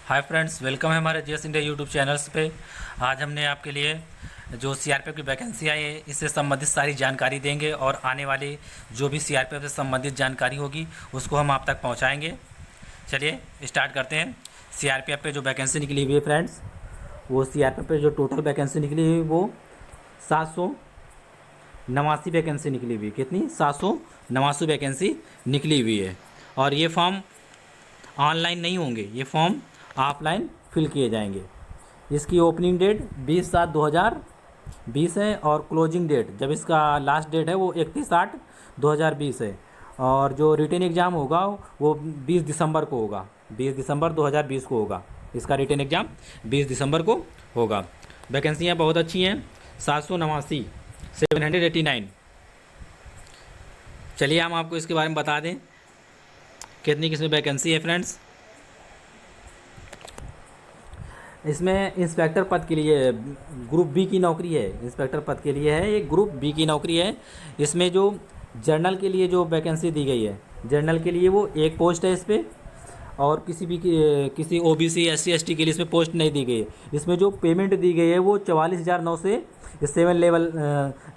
Hi friends, welcome है हमारे GS India YouTube channels पे। आज हमने आपके लिए जो सीआरपीएफ की वैकेंसी आई है इससे संबंधित सारी जानकारी देंगे और आने वाली जो भी सीआरपीएफ से संबंधित जानकारी होगी उसको हम आप तक पहुंचाएंगे। चलिए स्टार्ट करते हैं। सीआरपीएफ पे जो वैकेंसी निकली हुई है फ्रेंड्स, वो सीआरपीएफ पे जो टोटल वैकेंसी निकली हुई वो 789 वैकेंसी निकली हुई है। कितनी? 789 वैकेंसी निकली हुई है। और ये फॉर्म ऑनलाइन नहीं होंगे, ये फॉर्म ऑफलाइन फिल किए जाएंगे। इसकी ओपनिंग डेट 20/7/2020 है और क्लोजिंग डेट जब इसका लास्ट डेट है वो 31/8/2020 है। और जो रिटन एग्ज़ाम होगा वो 20 दिसंबर को होगा, 20 दिसंबर 2020 को होगा। इसका रिटन एग्ज़ाम 20 दिसंबर को होगा। वैकेंसियाँ बहुत अच्छी हैं, 789, 789। चलिए हम आपको इसके बारे में बता दें कितनी किस्में वैकेंसी है फ्रेंड्स। इसमें इंस्पेक्टर पद के लिए ग्रुप बी की नौकरी है। इंस्पेक्टर पद के लिए है, ये ग्रुप बी की नौकरी है। इसमें जो जर्नल के लिए जो वैकेंसी दी गई है, जर्नल के लिए वो एक पोस्ट है इस पर। और किसी ओबीसी एससी एसटी के लिए इसमें पोस्ट नहीं दी गई है। इसमें जो पेमेंट दी गई है वो 44,900 से 7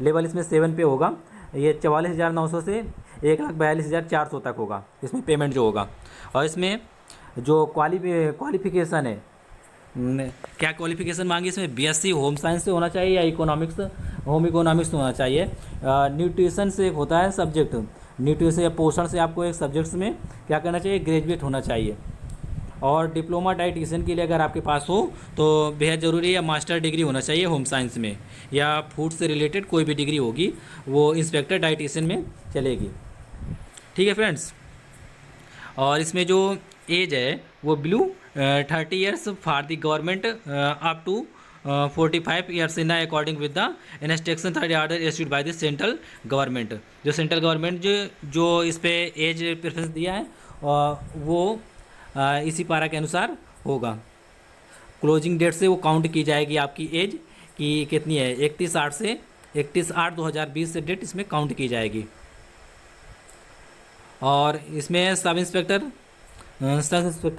लेवल इसमें 7 पे होगा। ये 44,900 से 1,42,400 तक होगा इसमें पेमेंट जो होगा। और इसमें जो क्वालिफिकेशन है, क्या क्वालिफिकेशन मांगी इसमें? बीएससी होम साइंस से होना चाहिए या होम इकोनॉमिक्स से होना चाहिए। न्यूट्रिशन से एक होता है सब्जेक्ट, न्यूट्रिशन या पोषण से आपको एक सब्जेक्ट्स में क्या करना चाहिए? ग्रेजुएट होना चाहिए। और डिप्लोमा डाइटिशियन के लिए अगर आपके पास हो तो बेहद ज़रूरी है, या मास्टर डिग्री होना चाहिए होम साइंस में, या फूड से रिलेटेड कोई भी डिग्री होगी वो इंस्पेक्टर डाइटिशियन में चलेगी। ठीक है फ्रेंड्स। और इसमें जो एज है वो 30 years for the government up to 45 years in according with the instruction 3rd order issued by the central government. जो सेंट्रल गवर्नमेंट जो इस पे एज प्रेफरेंस दिया है वो इसी पारा के अनुसार होगा। क्लोजिंग डेट से वो काउंट की जाएगी आपकी एज कि कितनी है। 31/8 से 31/8/2020 से डेट इसमें काउंट की जाएगी। और इसमें सब इंस्पेक्टर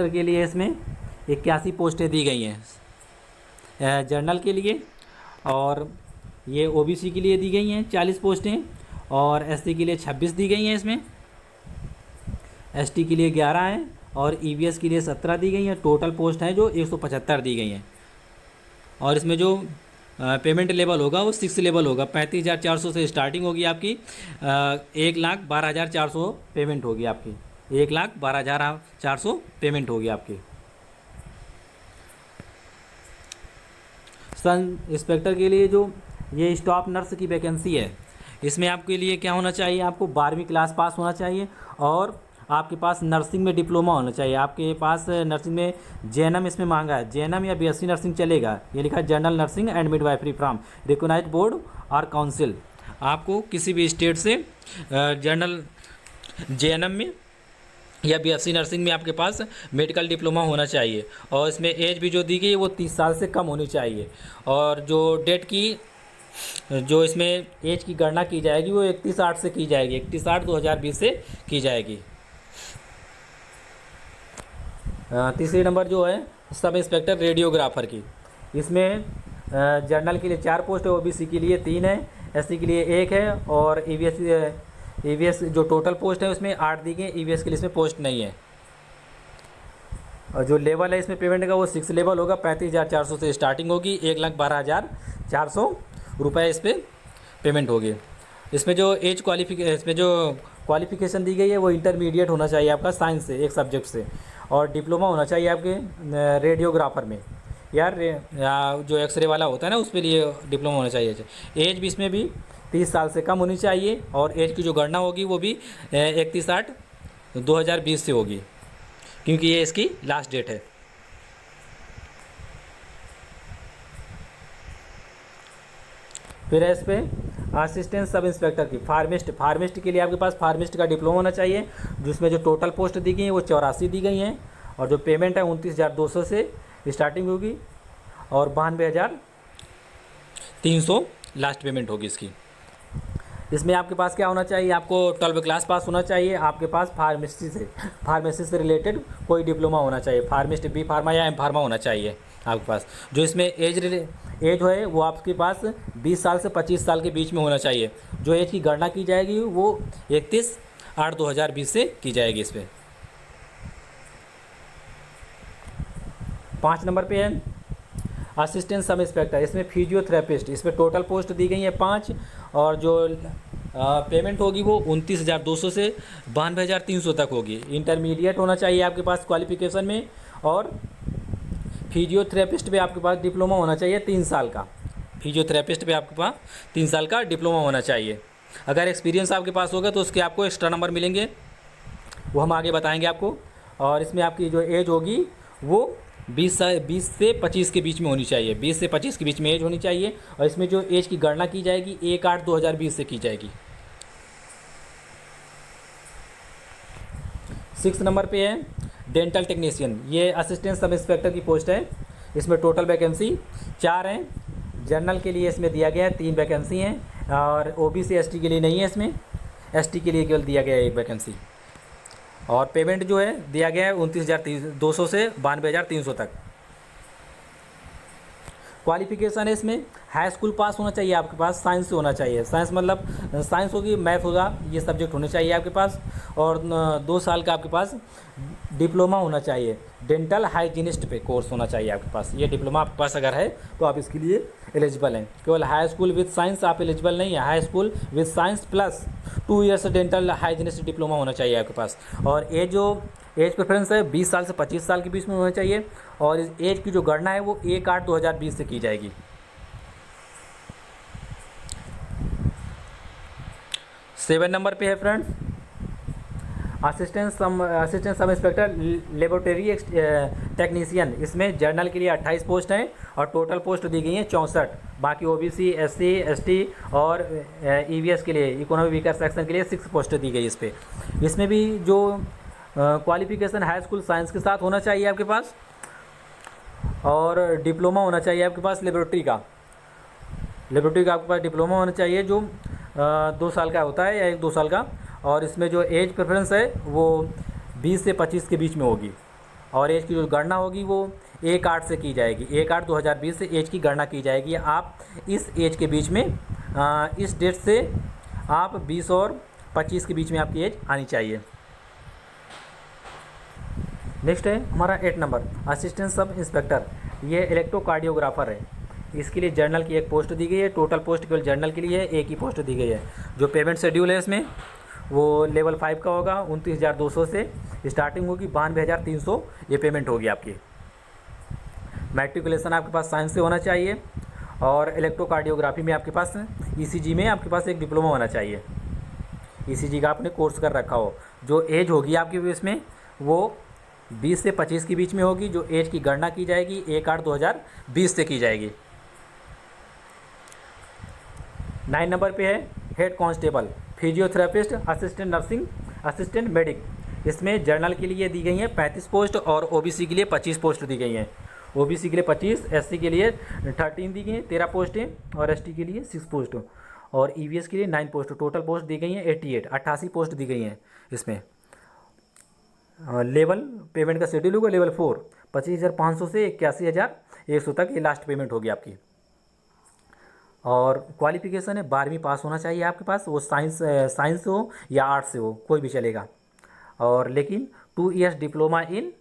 के लिए इसमें 81 पोस्टें दी गई हैं जर्नल के लिए। और ये ओबीसी के लिए दी गई हैं 40 पोस्टें, और एससी के लिए 26 दी गई हैं। इसमें एसटी के लिए 11 हैं और ईवीएस के लिए 17 दी गई हैं। टोटल पोस्ट हैं जो 175 दी गई हैं। और इसमें जो पेमेंट लेवल होगा वो 6 लेवल होगा। 35,400 से स्टार्टिंग होगी आपकी, 1,12,400 पेमेंट होगी आपकी, 1,12,400 पेमेंट होगी आपकी। सन इंस्पेक्टर के लिए जो ये स्टाफ नर्स की वैकेंसी है, इसमें आपके लिए क्या होना चाहिए? आपको 12वीं क्लास पास होना चाहिए और आपके पास नर्सिंग में डिप्लोमा होना चाहिए। आपके पास नर्सिंग में जेएनएम इसमें मांगा है, जेएनएम या बीएससी नर्सिंग चलेगा। ये लिखा है general nursing and midwifery from recognised board और काउंसिल। आपको किसी भी स्टेट से जनरल जेएनएम में या बीएससी नर्सिंग में आपके पास मेडिकल डिप्लोमा होना चाहिए। और इसमें एज भी जो दी गई है वो 30 साल से कम होनी चाहिए। और जो डेट की जो इसमें एज की गणना की जाएगी वो 31/8 से की जाएगी, 31/8/2020 से की जाएगी। तीसरी नंबर जो है सब इंस्पेक्टर रेडियोग्राफर की। इसमें जर्नल के लिए 4 पोस्ट है, ओबीसी के लिए 3 है, एससी के लिए 1 है और ईवीएस जो टोटल पोस्ट है उसमें 8 दी गई। ईवीएस के लिए इसमें पोस्ट नहीं है। और जो लेवल है इसमें पेमेंट का वो 6 लेवल होगा। 35,400 से स्टार्टिंग होगी, 1,12,400 रुपये इस पर पेमेंट होगी। इसमें जो क्वालिफिकेशन दी गई है वो इंटरमीडिएट होना चाहिए आपका साइंस से, एक सब्जेक्ट से। और डिप्लोमा होना चाहिए आपके रेडियोग्राफर में, या जो एक्सरे वाला होता है ना उस पर लिए डिप्लोमा होना चाहिए। एज भी इसमें भी 30 साल से कम होनी चाहिए। और एज की जो गणना होगी वो भी 31/8/2020 से होगी, क्योंकि ये इसकी लास्ट डेट है। फिर है इस पर असिस्टेंट सब इंस्पेक्टर की फार्मिस्ट के लिए आपके पास फार्मिस्ट का डिप्लोमा होना चाहिए। जिसमें जो टोटल पोस्ट दी गई है वो 84 दी गई हैं। और जो पेमेंट है 29,200 से स्टार्टिंग होगी और 92,300 लास्ट पेमेंट होगी इसकी। इसमें आपके पास क्या होना चाहिए, आपको 12वीं क्लास पास होना चाहिए, आपके पास फार्मेसी से रिलेटेड कोई डिप्लोमा होना चाहिए, फार्मिस्ट, बी फार्मा या एम फार्मा होना चाहिए आपके पास। जो इसमें एज है वो आपके पास 20 साल से 25 साल के बीच में होना चाहिए। जो एज की गणना की जाएगी वो 31/8/2020 से की जाएगी इस पर। 5 नंबर पे है असिस्टेंट सब इंस्पेक्टर, इसमें फिजियोथेरेपिस्ट, इसमें टोटल पोस्ट दी गई है 5, और जो पेमेंट होगी वो 29,200 से 92,300 तक होगी। इंटरमीडिएट होना चाहिए आपके पास क्वालिफिकेशन में, और फिजियोथेरेपिस्ट पे आपके पास डिप्लोमा होना चाहिए 3 साल का। फिजियोथेरेपिस्ट पे आपके पास 3 साल का डिप्लोमा होना चाहिए। अगर एक्सपीरियंस आपके पास होगा तो उसके आपको एक्स्ट्रा नंबर मिलेंगे, वो हम आगे बताएंगे आपको। और इसमें आपकी जो एज होगी वो 20 से 25 के बीच में होनी चाहिए, 20 से 25 के बीच में एज होनी चाहिए। और इसमें जो एज की गणना की जाएगी 1/8/2020 से की जाएगी। 6 नंबर पे है डेंटल टेक्नीशियन, ये असिस्टेंट सब इंस्पेक्टर की पोस्ट है। इसमें टोटल वैकेंसी 4 हैं। जनरल के लिए इसमें दिया गया है 3 वैकेंसी हैं, और ओबीसी एसटी के लिए नहीं है, इसमें एसटी के लिए केवल दिया गया है 1 वैकेंसी। और पेमेंट जो है दिया गया है 29,200 से 92,300 तक। क्वालिफिकेशन है इसमें हाई स्कूल पास होना चाहिए आपके पास, साइंस से होना चाहिए, साइंस मतलब साइंस होगी, मैथ होगा, ये सब्जेक्ट होने चाहिए आपके पास। और 2 साल का आपके पास डिप्लोमा होना चाहिए, डेंटल हाइजीनिस्ट पे कोर्स होना चाहिए आपके पास। ये डिप्लोमा आपके पास अगर है तो आप इसके लिए एलिजिबल हैं। केवल हाई स्कूल विद साइंस आप एलिजिबल नहीं है, high school with science plus 2 years dental hygienist diploma होना चाहिए आपके पास। और एज प्रेफरेंस है 20 साल से 25 साल के बीच में होना चाहिए। और इस एज की जो गणना है वो 1/8/2020 से की जाएगी। 7 नंबर पे है friends assistant sub inspector laboratory technician, इसमें जर्नल के लिए 28 पोस्ट हैं, और टोटल पोस्ट दी गई हैं 64। बाकी ओबीसी, एससी, एसटी और ईवीएस के लिए, इकोनॉमिक वीकर सेक्शन के लिए 6 पोस्ट दी गई इस पर। इसमें भी जो क्वालिफिकेशन हाई स्कूल साइंस के साथ होना चाहिए आपके पास, और डिप्लोमा होना चाहिए आपके पास लेबोरेटरी का आपके पास डिप्लोमा होना चाहिए, जो 2 साल का होता है या 1-2 साल का। और इसमें जो एज प्रेफरेंस है वो 20 से 25 के बीच में होगी। और एज की जो गणना होगी वो 1/8 से की जाएगी, 1/8/2020 से एज की गणना की जाएगी। आप इस एज के बीच में इस डेट से आप 20 और 25 के बीच में आपकी एज आनी चाहिए। नेक्स्ट है हमारा 8 नंबर असिस्टेंट सब इंस्पेक्टर, ये इलेक्ट्रोकार्डियोग्राफर है। इसके लिए जर्नल की 1 पोस्ट दी गई है, टोटल पोस्ट केवल जर्नल के लिए है, 1 ही पोस्ट दी गई है। जो पेमेंट शेड्यूल है इसमें वो लेवल 5 का होगा, 29,200 से स्टार्टिंग होगी, 92,300 ये पेमेंट होगी आपकी। मैट्रिकुलेशन आपके पास साइंस से होना चाहिए, और इलेक्ट्रोकार्डियोग्राफी में आपके पास ईसीजी में आपके पास एक डिप्लोमा होना चाहिए, ईसीजी का आपने कोर्स कर रखा हो। जो एज होगी आपकी इसमें वो 20 से 25 के बीच में होगी। जो एज की गणना की जाएगी 1/8/2020 से की जाएगी। 9 नंबर पे है head constable, physiotherapist, assistant nursing, assistant medic. इसमें जर्नल के लिए दी गई हैं 35 पोस्ट, और ओबीसी के लिए 25 पोस्ट दी गई हैं। ओबीसी के लिए 25, एससी के लिए 13 दी गई हैं, 13 पोस्टें, और एसटी के लिए 6 पोस्ट, और ईवीएस के लिए 9 पोस्ट। टोटल पोस्ट दी गई हैं 88 पोस्ट दी गई हैं इसमें। लेवल पेमेंट का शेड्यूल होगा लेवल 4, 25,500 से 81,100 तक ये लास्ट पेमेंट होगी आपकी। और क्वालिफिकेशन है 12वीं पास होना चाहिए आपके पास, वो साइंस हो या आर्ट्स से हो, कोई भी चलेगा। और लेकिन 2 years diploma in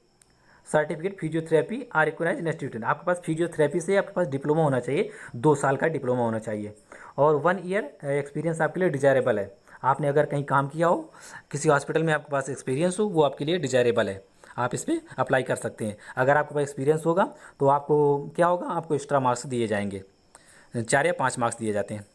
certificate physiotherapy are recognised institute, आपके पास फिजियोथेरेपी से आपके पास डिप्लोमा होना चाहिए, 2 साल का डिप्लोमा होना चाहिए। और 1 ईयर एक्सपीरियंस आपके लिए डिजायरेबल है। आपने अगर कहीं काम किया हो, किसी हॉस्पिटल में आपके पास एक्सपीरियंस हो, वो आपके लिए डिजायरेबल है, आप इस पर अप्लाई कर सकते हैं। अगर आपके पास एक्सपीरियंस होगा तो आपको क्या होगा, आपको एक्स्ट्रा मार्क्स दिए जाएंगे, 4 या 5 मार्क्स दिए जाते हैं।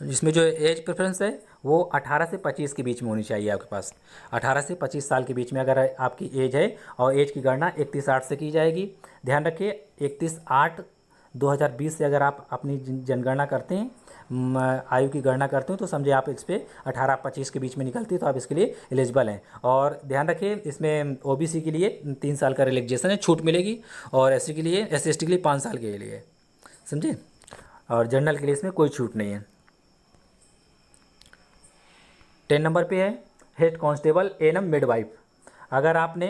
इसमें जो एज प्रेफरेंस है वो 18 से 25 के बीच में होनी चाहिए आपके पास, 18 से 25 साल के बीच में अगर आपकी एज है। और एज की गणना 31/8 से की जाएगी। ध्यान रखिए 31/8/2020 से अगर आप अपनी जनगणना करते हैं, आयु की गणना करते हो, तो समझे आप इस पर 18-25 के बीच में निकलती है, तो आप इसके लिए एलिजिबल हैं। और ध्यान रखिए इसमें ओबीसी के लिए 3 साल का रिलैक्सेशन है, छूट मिलेगी, और एससी के लिए, SC/ST के लिए 5 साल के लिए, समझे। और जनरल के लिए इसमें कोई छूट नहीं है। 10 नंबर पे है हेड कांस्टेबल एएनएम मिडवाइफ। अगर आपने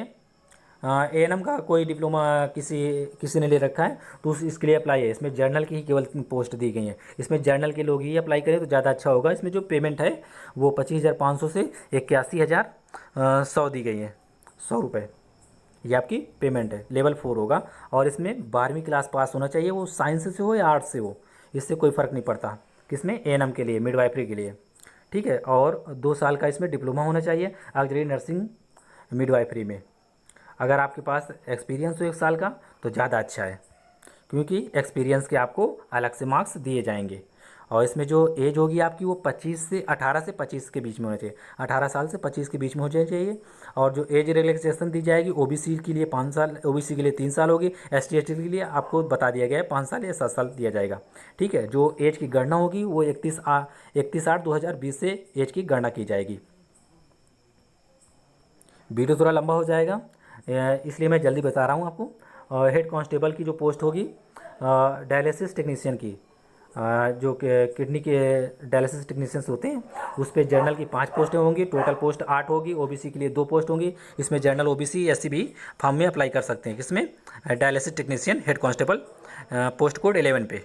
एएनएम का कोई डिप्लोमा किसी ने ले रखा है तो इसके लिए अप्लाई है। इसमें जर्नल की ही केवल पोस्ट दी गई है, इसमें जर्नल के लोग ही अप्लाई करें तो ज़्यादा अच्छा होगा। इसमें जो पेमेंट है वो 25,500 से 81,100 दी गई है, 100 रुपये ये आपकी पेमेंट है। लेवल 4 होगा और इसमें 12वीं क्लास पास होना चाहिए, वो साइंस से हो या आर्ट्स से हो, इससे कोई फ़र्क नहीं पड़ता। किसमें? एएनएम के लिए, मिडवाइफरी के लिए, ठीक है। और 2 साल का इसमें डिप्लोमा होना चाहिए ऑक्सिलरी नर्सिंग मिडवाइफरी में। अगर आपके पास एक्सपीरियंस हो 1 साल का तो ज़्यादा अच्छा है, क्योंकि एक्सपीरियंस के आपको अलग से मार्क्स दिए जाएंगे। और इसमें जो एज होगी आपकी वो 18 से 25 के बीच में होना चाहिए, 18 साल से 25 के बीच में होना चाहिए। और जो एज रिलैक्सेशन दी जाएगी ओबीसी के लिए 5 साल, ओबीसी के लिए 3 साल होगी, एसटी एसटी के लिए आपको बता दिया गया है 5 साल या 7 साल दिया जाएगा, ठीक है। जो एज की गणना होगी वो 31/8/2020 से एज की गणना की जाएगी। वीडियो थोड़ा लंबा हो जाएगा इसलिए मैं जल्दी बता रहा हूँ आपको। हेड कांस्टेबल की जो पोस्ट होगी डायलिसिस टेक्नीशियन की, जो किडनी के डायलिसिस टेक्नीशियंस होते हैं उस पर जर्नल की 5 पोस्टें होंगी, टोटल पोस्ट 8 होगी। ओबीसी के लिए 2 पोस्ट होंगी। इसमें जर्नल ओबीसी एससी भी फॉर्म में अप्लाई कर सकते हैं। किसमें? Dialysis technician head constable, post code 11 पे।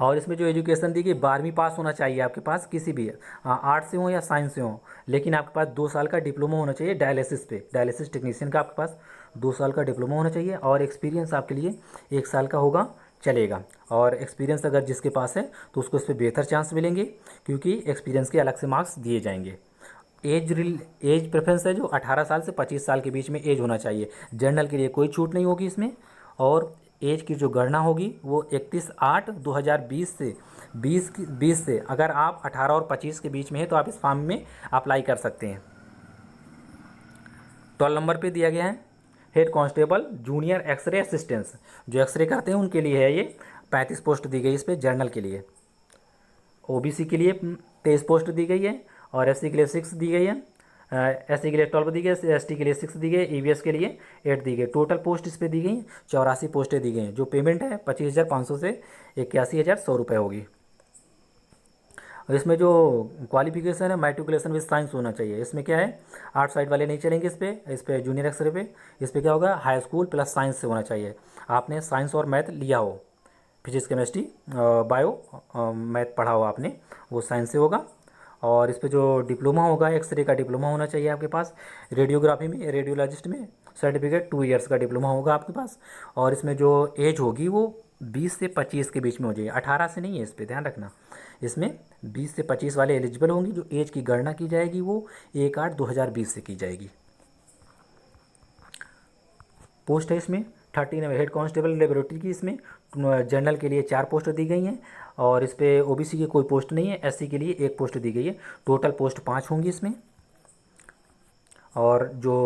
और इसमें जो एजुकेशन दी गई 12वीं पास होना चाहिए आपके पास, किसी भी आर्ट्स से हो या साइंस से हो, लेकिन आपके पास 2 साल का डिप्लोमा होना चाहिए डायलिसिस पे। डायलिसिस टेक्नीशियन का आपके पास 2 साल का डिप्लोमा होना चाहिए और एक्सपीरियंस आपके लिए 1 साल का होगा, चलेगा। और एक्सपीरियंस अगर जिसके पास है तो उसको इस पर बेहतर चांस मिलेंगे, क्योंकि एक्सपीरियंस के अलग से मार्क्स दिए जाएंगे। एज प्रेफरेंस है जो 18 साल से 25 साल के बीच में एज होना चाहिए। जनरल के लिए कोई छूट नहीं होगी इसमें। और एज की जो गणना होगी वो 31/8/2020 से 20 से, अगर आप 18 और 25 के बीच में है तो आप इस फॉर्म में अप्लाई कर सकते हैं। 12 नंबर पे दिया गया है head constable junior X-ray assistants, जो एक्सरे करते हैं उनके लिए है ये। 35 पोस्ट दी गई इस पर जर्नल के लिए। ओबीसी के लिए 23 पोस्ट दी गई है और एससी के लिए 6 दी गई है, एससी के लिए 12 दी गई है, एसटी के लिए 6 दी गई, ईवीएस के लिए 8 दी गई। टोटल पोस्ट इस पर दी गई 84 पोस्टें दी गई हैं। जो पेमेंट है 25,500 से 81,100 रुपये होगी। और इसमें जो क्वालिफिकेशन है मैट्रिकुलेशन विद साइंस होना चाहिए। इसमें क्या है, आर्ट साइड वाले नहीं चलेंगे इस पे जूनियर एक्सरे पे। इस पर क्या होगा, हाई स्कूल प्लस साइंस से होना चाहिए। आपने साइंस और मैथ लिया हो, फिजिक्स केमिस्ट्री बायो मैथ पढ़ा हो आपने, वो साइंस से होगा। और इस पे जो डिप्लोमा होगा एक्सरे का डिप्लोमा होना चाहिए आपके पास। रेडियोग्राफी में, रेडियोलॉजिस्ट में सर्टिफिकेट 2 ईयर्स का डिप्लोमा होगा आपके पास। और इसमें जो एज होगी वो 20 से 25 के बीच में हो जाएगी, 18 से नहीं है, इस पर ध्यान रखना। इसमें 20 से 25 वाले एलिजिबल होंगे। जो एज की गणना की जाएगी वो 1/8/2020 से की जाएगी। पोस्ट है इसमें 13 हेड कांस्टेबल लेबोरेटरी की। इसमें जनरल के लिए 4 पोस्ट दी गई हैं और इस पर ओबीसी की कोई पोस्ट नहीं है। एससी के लिए 1 पोस्ट दी गई है। टोटल पोस्ट 5 होंगी इसमें। और जो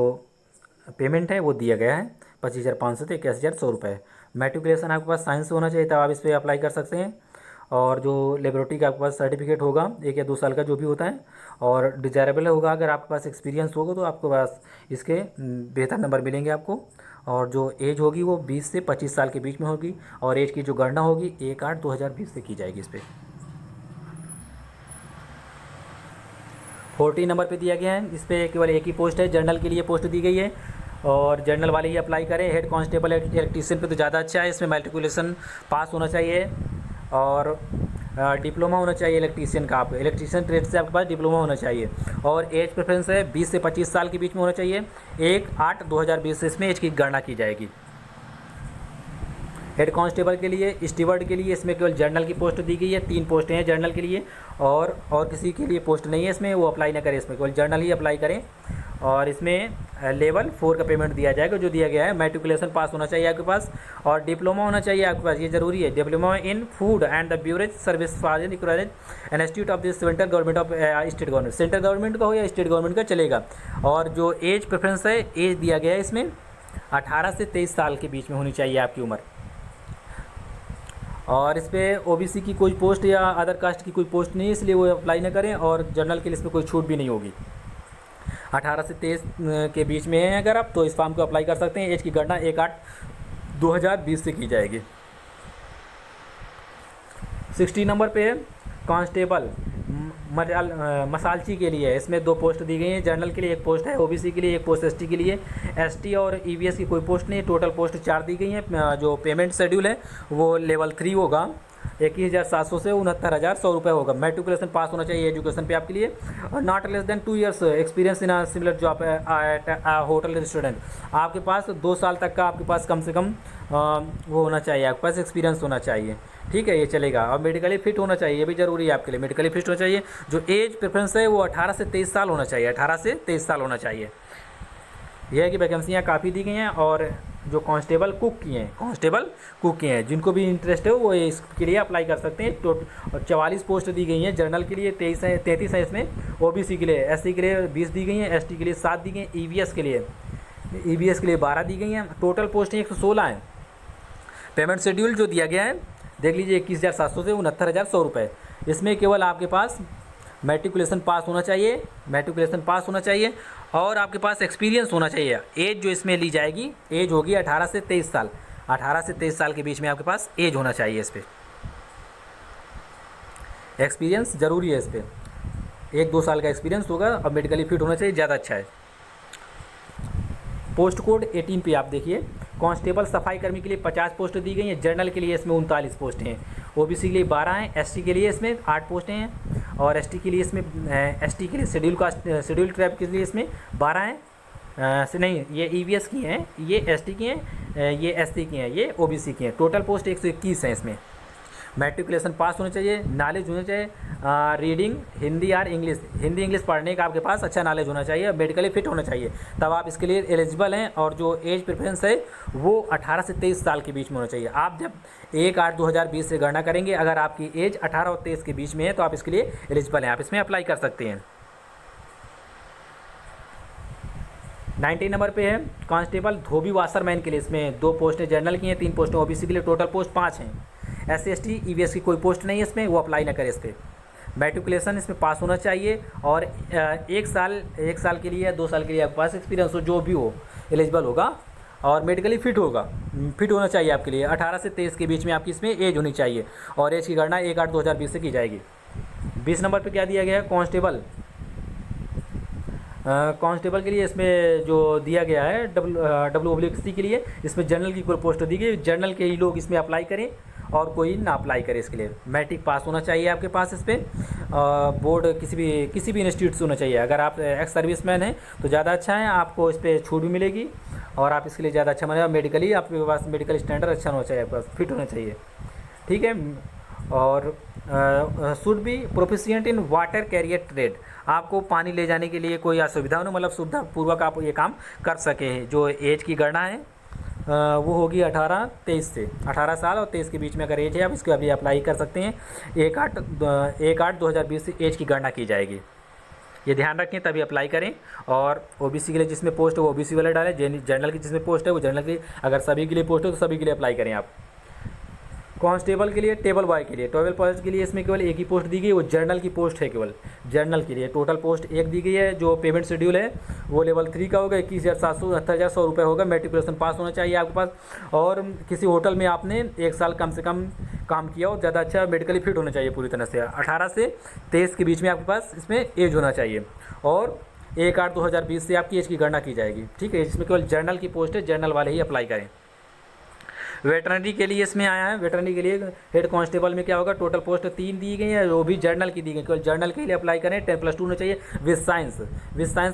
पेमेंट है वो दिया गया है 25,500 से 81,100 रुपये। मैट्रिकुलेशन आपके पास साइंस से होना चाहिए तब आप इस पर अप्लाई कर सकते हैं। और जो लेबोरेटरी का आपके पास सर्टिफिकेट होगा 1 या 2 साल का जो भी होता है, और डिजायरेबल होगा। अगर आपके पास एक्सपीरियंस होगा तो आपके पास इसके बेहतर नंबर मिलेंगे आपको। और जो एज होगी वो 20 से 25 साल के बीच में होगी। और एज की जो गणना होगी 1/8/2020 से की जाएगी इस पर। 14 नंबर पे दिया गया है। इस पर केवल एक ही पोस्ट है, जनरल के लिए पोस्ट दी गई है और जनरल वाले ही अप्लाई करें। हेड कांस्टेबल इलेक्ट्रीशियन पे तो ज़्यादा अच्छा है। इसमें मैट्रिकुलेशन पास होना चाहिए और डिप्लोमा होना चाहिए इलेक्ट्रीशियन का। आप इलेक्ट्रीशियन ट्रेड से आपके पास डिप्लोमा होना चाहिए। और एज प्रेफरेंस है 20 से 25 साल के बीच में होना चाहिए। 1/8/2020 से इसमें एज की गणना की जाएगी। हेड कांस्टेबल के लिए, स्टीवर्ड के लिए इसमें केवल जनरल की पोस्ट दी गई है। 3 पोस्टें हैं जनरल के लिए और किसी के लिए पोस्ट नहीं है इसमें, वो अप्लाई ना करें। इसमें केवल जनरल ही अप्लाई करें। और इसमें लेवल 4 का पेमेंट दिया जाएगा जो दिया गया है। मैट्रिकुलेशन पास होना चाहिए आपके पास और डिप्लोमा होना चाहिए आपके पास, ये जरूरी है। Diploma in food and the beverage service for institute of this central government of state government, central government का हो या स्टेट गवर्नमेंट का चलेगा। और जो एज प्रेफरेंस है, एज दिया गया है इसमें 18 से 23 साल के बीच में होनी चाहिए आपकी उम्र। और इस पर ओबीसी की कोई पोस्ट या अदर कास्ट की कोई पोस्ट नहीं है, इसलिए वो अप्लाई ना करें। और जनरल के लिए इसमें कोई छूट भी नहीं होगी। 18 से 23 के बीच में हैं अगर आप तो इस फॉर्म को अप्लाई कर सकते हैं। एज की गणना 1/8/2020 से की जाएगी। 16 नंबर पे है कांस्टेबल मसालची के लिए है, इसमें 2 पोस्ट दी गई हैं। जनरल के लिए 1 पोस्ट है, ओबीसी के लिए 1 पोस्ट, एसटी के लिए। एसटी और ईवीएस की कोई पोस्ट नहीं है। टोटल पोस्ट 4 दी गई हैं। जो पेमेंट शेड्यूल है वो लेवल 3 होगा। 21,700 से 69,100 रुपये होगा। मैट्रिकुलेशन पास होना चाहिए एजुकेशन पे आपके लिए, और not less then 2 years experience in a similar job eight hotel restaurant. आपके पास 2 साल तक का आपके पास कम से कम वो होना चाहिए, आपके पास एक्सपीरियंस होना चाहिए। ठीक है, ये चलेगा। और मेडिकली फिट होना चाहिए, ये भी ज़रूरी है आपके लिए, मेडिकली फिट होना चाहिए। जो एज प्रेफरेंस है वो 18 से 23 साल होना चाहिए, 18 से 23 साल होना चाहिए। यह है कि वैकेंसियाँ काफ़ी दी गई हैं। और जो कांस्टेबल कुक की हैं, कांस्टेबल कुक की हैं, जिनको भी इंटरेस्ट है वो इसके लिए अप्लाई कर सकते हैं। तो 44 पोस्ट दी गई हैं। जनरल के लिए 33 हैं इसमें, ओबीसी के लिए, एससी के लिए 20 दी गई हैं, एसटी के लिए 7 दी गई हैं, ईवीएस के लिए 12 दी गई हैं। टोटल पोस्टें 116 हैं। पेमेंट शेड्यूल जो दिया गया है देख लीजिए, 21,700 से 69,100 रुपये। इसमें केवल आपके पास मैट्रिकुलेशन पास होना चाहिए, मैट्रिकुलेशन पास होना चाहिए, और आपके पास एक्सपीरियंस होना चाहिए। एज जो इसमें ली जाएगी, एज होगी 18 से 23 साल, 18 से 23 साल के बीच में आपके पास एज होना चाहिए। इस पर एक्सपीरियंस ज़रूरी है, इस पर 1-2 साल का एक्सपीरियंस होगा, और मेडिकली फिट होना चाहिए, ज़्यादा अच्छा है। पोस्ट कोड 18 पे आप देखिए, कांस्टेबल सफाई कर्मी के लिए 50 पोस्ट दी गई हैं। जनरल के लिए इसमें 39 पोस्टें हैं। ओबीसी के लिए 12 हैं, एसटी के लिए इसमें 8 पोस्टें हैं, और एसटी के लिए इसमें एसटी के लिए शेड्यूल ट्राइब के लिए इसमें 12 हैं। नहीं, ये ईवीएस की हैं, ये एसटी की हैं, ये एससी की हैं, ये ओबीसी की हैं। टोटल पोस्ट 121 हैं। इसमें मैट्रिकुलेशन पास होना चाहिए, नॉलेज होना चाहिए, रीडिंग हिंदी और इंग्लिश, हिंदी इंग्लिश पढ़ने का आपके पास अच्छा नॉलेज होना चाहिए, मेडिकली फिट होना चाहिए, तब आप इसके लिए एलिजिबल हैं। और जो एज प्रेफरेंस है वो 18 से 23 साल के बीच में होना चाहिए। आप जब 1/8/2020 से गणना करेंगे, अगर आपकी एज 18 और 23 के बीच में है तो आप इसके लिए एलिजिबल हैं, आप इसमें अप्लाई कर सकते हैं। 19 नंबर पे है कांस्टेबल धोबी वाशरमैन के लिए। इसमें 2 पोस्टें जनरल की हैं, 3 पोस्टें ओबीसी के लिए, टोटल पोस्ट 5 हैं। एससी एसटी ईवीएस की कोई पोस्ट नहीं है इसमें, वो अप्लाई ना करे इस पर। मैट्रिकुलेशन इसमें पास होना चाहिए, और 1 साल के लिए या 2 साल के लिए आपके पास एक्सपीरियंस हो, जो भी हो एलिजिबल होगा, और मेडिकली फिट होना चाहिए आपके लिए। 18 से 23 के बीच में आपकी इसमें एज होनी चाहिए, और एज की गणना 1/8/2020 से की जाएगी। 20 नंबर पर क्या दिया गया है, कांस्टेबल के लिए इसमें जो दिया गया है WWC के लिए, इसमें जनरल की कोई पोस्ट दी गई। जनरल के ही लोग इसमें अप्लाई करें, और कोई ना अप्लाई करे इसके लिए। मैट्रिक पास होना चाहिए आपके पास इस पर, बोर्ड किसी भी इंस्टीट्यूट से होना चाहिए। अगर आप एक्स सर्विसमैन हैं तो ज़्यादा अच्छा है, आपको इस पर छूट भी मिलेगी, और आप इसके लिए ज़्यादा अच्छा मानेगा। मेडिकली आपके पास मेडिकल स्टैंडर्ड अच्छा होना चाहिए, आपके पास फिट होना चाहिए। ठीक है। और should be proficient in water career trade, आपको पानी ले जाने के लिए कोई असुविधा हो, मतलब सुविधापूर्वक आप ये काम कर सके। जो एज की गणना है वो होगी 18-23 से, 18 साल और 23 के बीच में अगर एज है, आप इसके अभी अप्लाई कर सकते हैं। 1/8/2020 से एज की गणना की जाएगी, ये ध्यान रखें, तभी अप्लाई करें। और ओबीसी के लिए जिसमें पोस्ट है वो ओबीसी वाले डालें, जनरल की जिसमें पोस्ट है वो जनरल की, अगर सभी के लिए पोस्ट है तो सभी के लिए अप्लाई करें आप। कांस्टेबल के लिए, टेबल बॉय के लिए, टेबल बॉय के लिए इसमें केवल एक ही पोस्ट दी गई है, वो जनरल की पोस्ट है, केवल जनरल के लिए। टोटल पोस्ट 1 दी गई है। जो पेमेंट शेड्यूल है वो लेवल 3 का होगा, 21,700 69,100 रुपये होगा। मैट्रिकुलेशन पास होना चाहिए आपके पास, और किसी होटल में आपने 1 साल कम से कम काम किया हो, ज़्यादा अच्छा, मेडिकली फिट होना चाहिए पूरी तरह से। 18 से 23 के बीच में आपके पास इसमें एज होना चाहिए, और 1/8/2020 से आपकी एज की गणना की जाएगी। ठीक है, इसमें केवल जनरल की पोस्ट है, जनरल वाले ही अप्लाई करें। वेटरनरी के लिए इसमें आया है, वेटरनरी के लिए हेड कांस्टेबल में क्या होगा, टोटल पोस्ट 3 दी गई है, वो भी जर्नल की दी गई, केवल जर्नल के लिए अप्लाई करें। 10+2 होना चाहिए विद साइंस,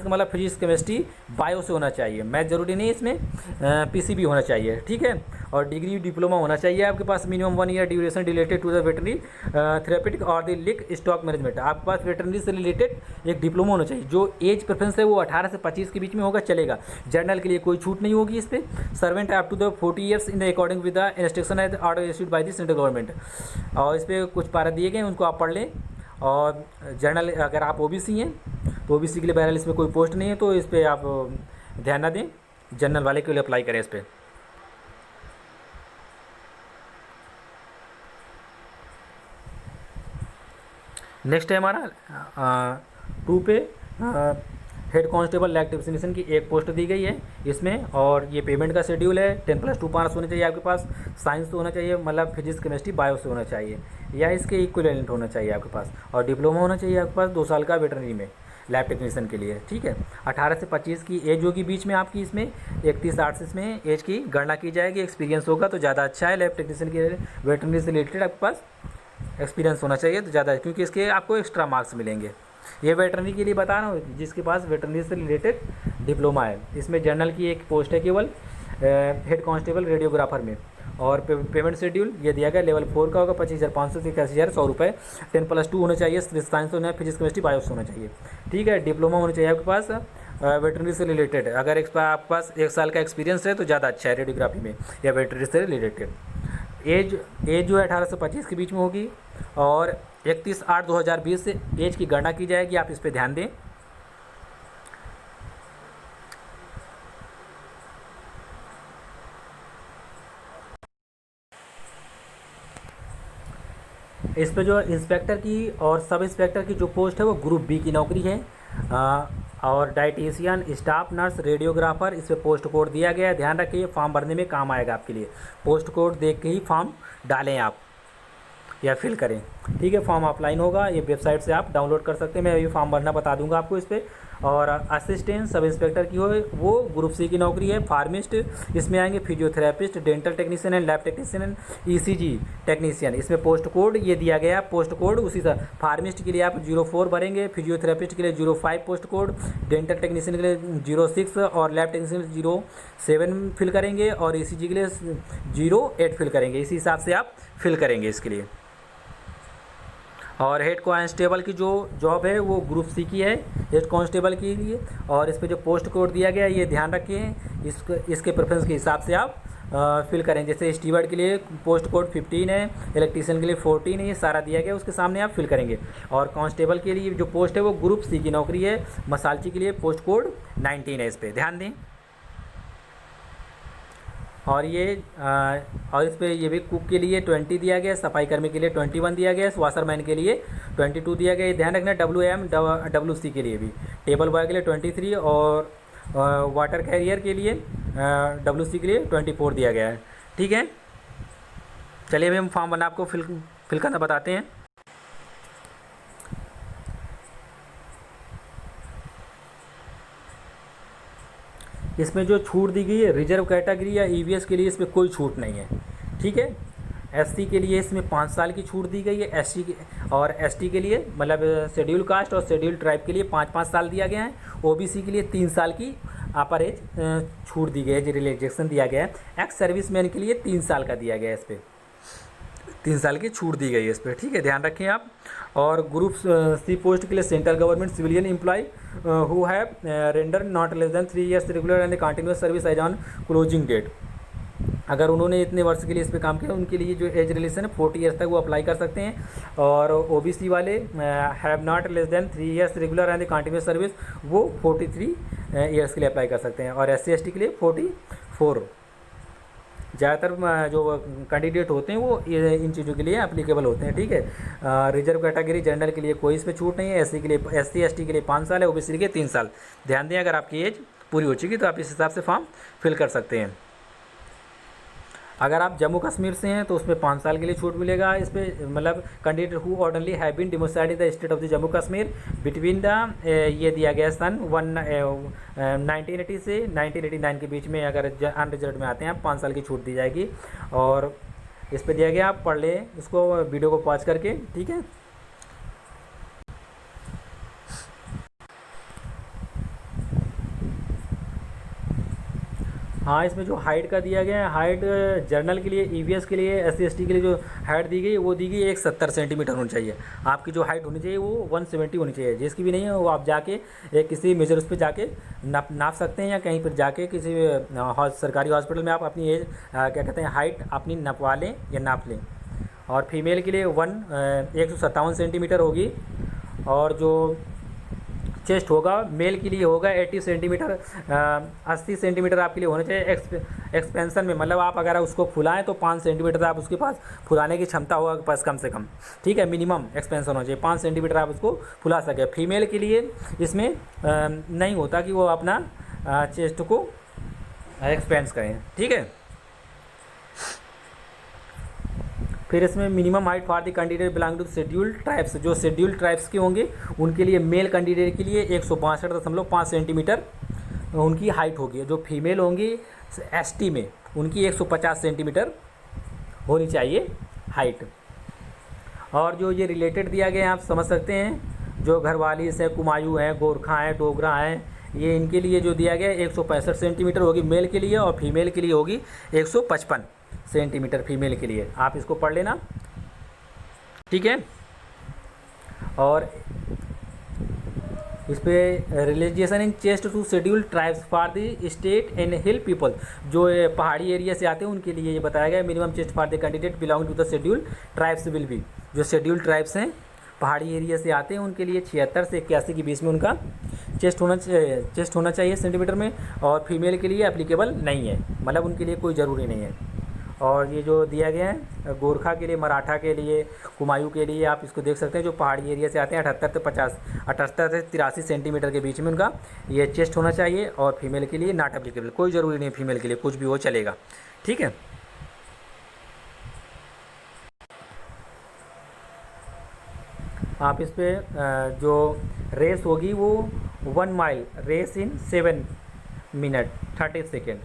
का मतलब फिजिक्स केमिस्ट्री बायो से होना चाहिए, मैथ जरूरी नहीं, इसमें पीसीबी होना चाहिए। ठीक है, और डिग्री डिप्लोमा होना चाहिए आपके पास, minimum 1 year duration related to the veterinary therapeutic और द लिक स्टॉक मैनेजमेंट, आपके पास वेटरनरी से रिलेटेड एक डिप्लोमा होना चाहिए। जो एज प्रेफरेंस है वो 18 से 25 के बीच में होगा, चलेगा। जर्नल के लिए कोई छूट नहीं होगी इस पर। Servant up to the 40 years in the according with the instruction as order issued by the central government, और इस पर कुछ पारा दिए गए, उनको आप पढ़ लें। और जर्नल, अगर आप ओबीसी हैं तो ओबीसी के लिए बहरहाल इसमें कोई पोस्ट नहीं है, तो इस पर आप ध्यान ना दें, जनरल वाले के लिए अप्लाई करें इस पर। नेक्स्ट है हमारा 2 पे हेड कांस्टेबल लैब टेक्नीशियन की एक पोस्ट दी गई है इसमें, और ये पेमेंट का शेड्यूल है। 10+2 पास होना चाहिए आपके पास, साइंस तो होना चाहिए, मतलब फिजिक्स केमिस्ट्री बायो से होना चाहिए या इसके इक्विवेलेंट होना चाहिए आपके पास, और डिप्लोमा होना चाहिए आपके पास 2 साल का वेटरनरी में लैब टेक्नीशियन के लिए, ठीक है। 18 से 25 की एज होगी बीच में आपकी, इसमें 31-8 से इसमें एज की गणना की जाएगी। एक्सपीरियंस होगा तो ज़्यादा अच्छा है, लैब टेक्नीशियन के वेटरनरी से रिलेटेड आपके पास एक्सपीरियंस होना चाहिए तो ज़्यादा, क्योंकि इसके आपको एक्स्ट्रा मार्क्स मिलेंगे। ये वेटरनरी के लिए बता रहा हूँ जिसके पास वेटरनरी से रिलेटेड डिप्लोमा है। इसमें जनरल की एक पोस्ट है केवल हेड कांस्टेबल रेडियोग्राफर में, और पेमेंट शेड्यूल ये दिया गया लेवल 4 का होगा 25,500 से 81,100 रुपये। 10+2 होना चाहिए, साइंस होना है, फिजिक्स केमिस्ट्री बायोस होना चाहिए, ठीक है। डिप्लोमा होना चाहिए आपके पास वेटरनरी से रिलेटेड। अगर आपके पास 1 साल का एक्सपीरियंस है तो ज़्यादा अच्छा है रेडियोग्राफी में या वेटरनरी से रिलेटेड। एज जो है 18 से 25 के बीच में होगी, और 31/8/2020 से एज की गणना की जाएगी, आप इस पर ध्यान दें। इस पे जो इंस्पेक्टर की और सब इंस्पेक्टर की जो पोस्ट है वो ग्रुप बी की नौकरी है, और डाइटिशियन, स्टाफ नर्स, रेडियोग्राफर, इस पे पोस्ट कोड दिया गया है। ध्यान रखिए फॉर्म भरने में काम आएगा आपके लिए, पोस्ट कोड देख के ही फॉर्म डालें आप या फिल करें, ठीक है। फॉर्म ऑफलाइन होगा, ये वेबसाइट से आप डाउनलोड कर सकते हैं, मैं अभी फॉर्म भरना बता दूंगा आपको इस पर। और असिस्टेंट सब इंस्पेक्टर की हो वो ग्रुप सी की नौकरी है। फार्मिस्ट इसमें आएंगे, physiotherapist, dental technician and lab technician and ECG technician, इसमें पोस्ट कोड ये दिया गया है। पोस्ट कोड उसी तरह फार्मिस्ट के लिए आप 04 भरेंगे, फिजियोथेरेपिस्ट के लिए 05 पोस्ट कोड, डेंटल टेक्नीशियन के लिए 06 और लैब टेक्नीशियन 07 फिल करेंगे, और ECG के लिए 08 फिल करेंगे। इसी हिसाब से आप फिल करेंगे इसके लिए। और हेड कांस्टेबल की जो जॉब है वो ग्रुप सी की है, हेड कांस्टेबल के लिए। और इस पर जो पोस्ट कोड दिया गया है ये ध्यान रखिए, इसके प्रेफरेंस के हिसाब से आप फिल करें। जैसे स्टीवर्ड के लिए पोस्ट कोड 15 है, इलेक्ट्रीशियन के लिए 14 है, ये सारा दिया गया उसके सामने आप फिल करेंगे। और कांस्टेबल के लिए जो पोस्ट है वो ग्रुप सी की नौकरी है। मसालची के लिए पोस्ट कोड 19 है, इस पर ध्यान दें। और इस पर ये भी कुक के लिए 20 दिया गया है, सफाई कर्मी के लिए 21 दिया गया है, वाशरमैन के लिए 22 दिया गया है। ध्यान रखना WC के लिए भी, टेबल बॉय के लिए 23 और वाटर कैरियर के लिए WC के लिए 24 दिया गया है, ठीक है। चलिए अभी हम फॉर्म बना आपको फिल करना बताते हैं। इसमें जो छूट दी गई है रिजर्व कैटेगरी या EVS के लिए इसमें कोई छूट नहीं है, ठीक है। SC के लिए इसमें 5 साल की छूट दी गई है, ST के लिए मतलब शेड्यूल कास्ट और शेड्यूल ट्राइब के लिए 5-5 साल दिया गया है। OBC के लिए 3 साल की अपर एज छूट दी गई है, रिलैक्सेशन दिया गया है। एक्स सर्विसमैन के लिए 3 साल का दिया गया है, इस पर 3 साल की छूट दी गई है इस पर, ठीक है। ध्यान रखें आप। और ग्रुप सी पोस्ट के लिए central government civilian employ who have render not less than 3 years regular and continuous service as on closing date, अगर उन्होंने इतने वर्ष के लिए इस पर काम किया उनके लिए जो एज रिलेशन है 40 years तक वो अप्लाई कर सकते हैं। और OBC वाले have not less than 3 years regular and continuous service वो 43 years के लिए अप्लाई कर सकते हैं। और SC ST के लिए 44। ज़्यादातर जो कैंडिडेट होते हैं वो इन चीज़ों के लिए एप्लीकेबल होते हैं, ठीक है। रिजर्व कैटेगरी जनरल के लिए कोई इसमें छूट नहीं है। SC के लिए SC ST के लिए 5 साल है, OBC के लिए 3 साल। ध्यान दें अगर आपकी एज पूरी हो चुकी तो आप इस हिसाब से फॉर्म फिल कर सकते हैं। अगर आप जम्मू कश्मीर से हैं तो उसमें 5 साल के लिए छूट मिलेगा। इस पर मतलब candidate who ordinarily have been domiciled in the state of the Jammu Kashmir between the ये दिया गया सन 1980 से 1989 के बीच में अगर अनरिजर्व में आते हैं आप 5 साल की छूट दी जाएगी। और इस पर दिया गया, आप पढ़ लें इसको वीडियो को पॉज करके, ठीक है। हाँ, इसमें जो हाइट का दिया गया है, हाइट जर्नल के लिए EVS के लिए SC ST के लिए जो हाइट दी गई वो दी गई 170 सेंटीमीटर होनी चाहिए। आपकी जो हाइट होनी चाहिए वो 170 होनी चाहिए। जिसकी भी नहीं है वो आप जाके किसी मेजर उस पर जाके नाप सकते हैं, या कहीं पर जाके किसी सरकारी हॉस्पिटल में आप अपनी एज क्या कहते हैं हाइट अपनी नपवा लें या नाप लें। और फीमेल के लिए 157 सेंटीमीटर होगी। और जो चेस्ट होगा, मेल के लिए होगा 80 सेंटीमीटर, 80 सेंटीमीटर आपके लिए होना चाहिए एक्सपेंशन में, मतलब आप अगर उसको फुलाएं तो 5 सेंटीमीटर आप उसके पास फुलाने की क्षमता होगा बस कम से कम, ठीक है। मिनिमम एक्सपेंशन होना चाहिए 5 सेंटीमीटर आप उसको फुला सके। फीमेल के लिए इसमें नहीं होता कि वो अपना चेस्ट को एक्सपेंड करें, ठीक है। फिर इसमें minimum height for the candidate belong to scheduled tribes, जो शेड्यूल्ड ट्राइब्स के होंगे उनके लिए मेल कैंडिडेट के लिए 162.5 सेंटीमीटर उनकी हाइट होगी। जो फीमेल होंगी एसटी में उनकी 150 सेंटीमीटर होनी चाहिए हाइट। और जो ये रिलेटेड दिया गया है आप समझ सकते हैं, जो घरवालीस है, कुमायूं हैं, गोरखा हैं, डोगरा हैं, ये इनके लिए जो दिया गया है 165 सेंटीमीटर होगी मेल के लिए, और फीमेल के लिए होगी 155 सेंटीमीटर फीमेल के लिए। आप इसको पढ़ लेना, ठीक है। और इस पर relaxation in chest to schedule tribes for the state and hill people, जो पहाड़ी एरिया से आते हैं उनके लिए ये बताया गया। Minimum chest for the candidate belong to the schedule tribes will be, जो शेड्यूल ट्राइब्स हैं पहाड़ी एरिया से आते हैं उनके लिए 76 से 81 के बीच में उनका चेस्ट होना चाहिए सेंटीमीटर में, और फीमेल के लिए एप्लीकेबल नहीं है, मतलब उनके लिए कोई ज़रूरी नहीं है। और ये जो दिया गया है गोरखा के लिए, मराठा के लिए, कुमायूं के लिए, आप इसको देख सकते हैं जो पहाड़ी एरिया से आते हैं 78 से 83 सेंटीमीटर के बीच में उनका ये चेस्ट होना चाहिए, और फीमेल के लिए नॉट एप्लीकेबल, कोई ज़रूरी नहीं, फीमेल के लिए कुछ भी हो चलेगा, ठीक है। आप इस पर जो रेस होगी वो 1 mile race in 7 minute 30 second,